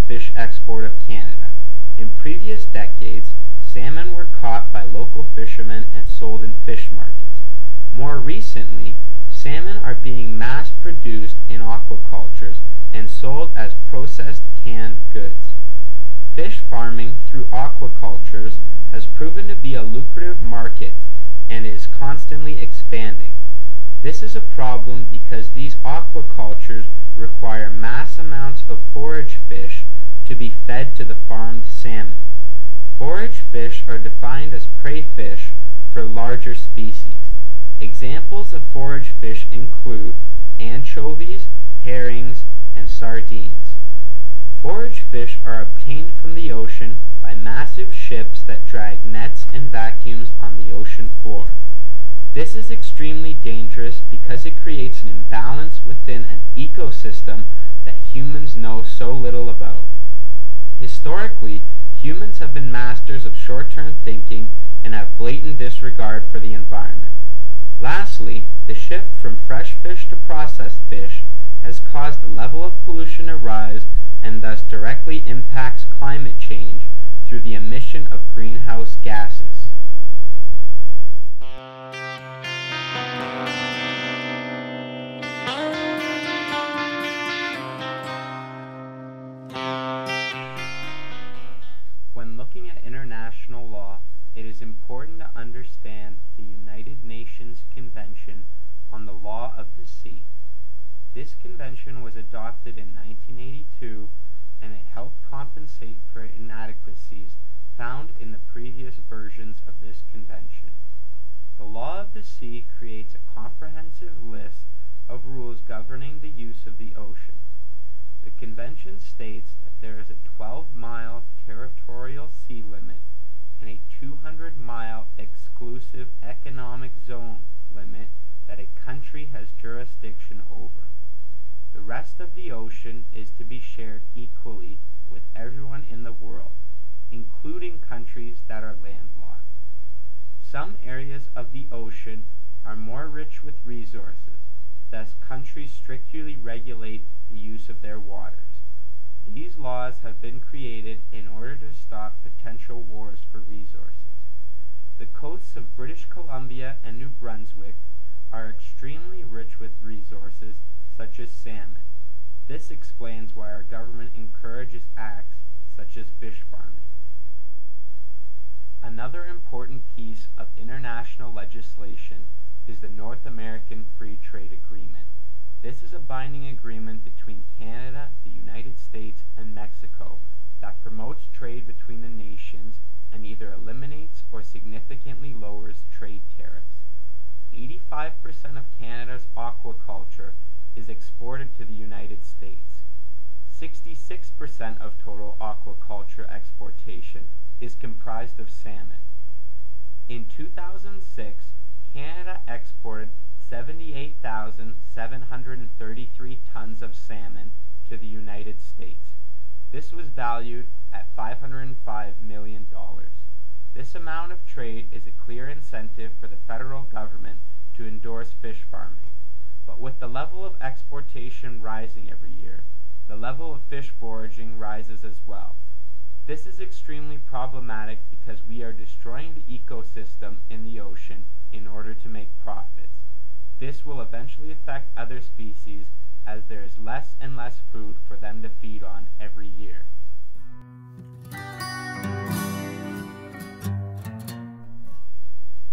fish export of Canada. In previous decades, salmon were caught by local fishermen and sold in fish markets. More recently, salmon are being mass-produced in aquacultures and sold as processed canned goods. Fish farming through aquacultures has proven to be a lucrative market and is constantly expanding. This is a problem because these aquacultures require mass amounts of forage fish to be fed to the farmed salmon. Forage fish are defined as prey fish for larger species. Examples of forage fish include anchovies, herrings, and sardines. Forage fish are obtained from the ocean by massive ships that drag nets and vacuums on the ocean floor. This is extremely dangerous because it creates an imbalance within an ecosystem that humans know so little about. Historically, humans have been masters of short-term thinking and have blatant disregard for the environment. Lastly, the shift from fresh fish to processed fish has caused the level of pollution to rise and thus directly impacts climate change through the emission of greenhouse gases. When looking at international law, it is important to understand the United Nations Convention on the Law of the Sea. This convention was adopted in 1982 and it helped compensate for inadequacies found in the previous versions of this convention. The Law of the Sea creates a comprehensive list of rules governing the use of the ocean. The convention states that there is a 12-mile territorial sea limit and a 200-mile exclusive economic zone limit that a country has jurisdiction over. The rest of the ocean is to be shared equally with everyone in the world, including countries that are landlocked. Some areas of the ocean are more rich with resources, thus countries strictly regulate the use of their waters. These laws have been created in order to stop potential wars for resources. The coasts of British Columbia and New Brunswick are extremely rich with resources such as salmon. This explains why our government encourages acts such as fish farming. Another important piece of international legislation is the North American Free Trade Agreement. This is a binding agreement between Canada, the United States, and Mexico that promotes trade between the nations and either eliminates or significantly lowers trade tariffs. 85% of Canada's aquaculture is exported to the United States. 66% of total aquaculture exportation is comprised of salmon. In 2006, Canada exported 78,733 tons of salmon to the United States. This was valued at $505 million. This amount of trade is a clear incentive for the federal government to endorse fish farming. But with the level of exportation rising every year, the level of fish foraging rises as well. This is extremely problematic because we are destroying the ecosystem in the ocean in order to make profits. This will eventually affect other species as there is less and less food for them to feed on every year.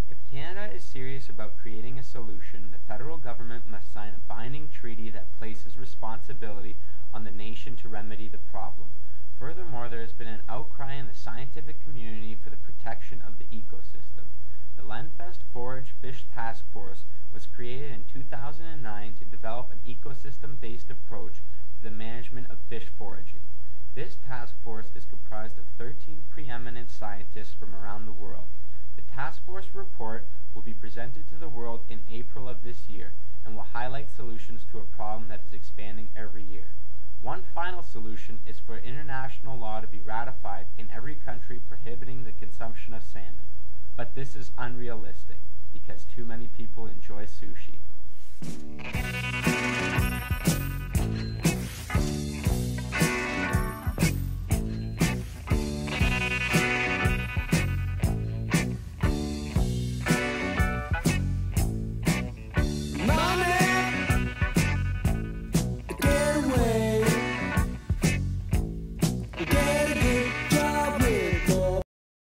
If Canada is serious about creating a solution, the federal government must sign a binding treaty that places responsibility on the nation to remedy the problem. Furthermore, there has been an outcry in the scientific community for the protection of the ecosystem. The Lenfest Forage Fish Task Force was created in 2009 to develop an ecosystem-based approach to the management of fish foraging. This task force is comprised of 13 preeminent scientists from around the world. The task force report will be presented to the world in April of this year and will highlight solutions to a problem that is expanding every year. One final solution is for international law to be ratified in every country prohibiting the consumption of salmon. But this is unrealistic because too many people enjoy sushi. Get a good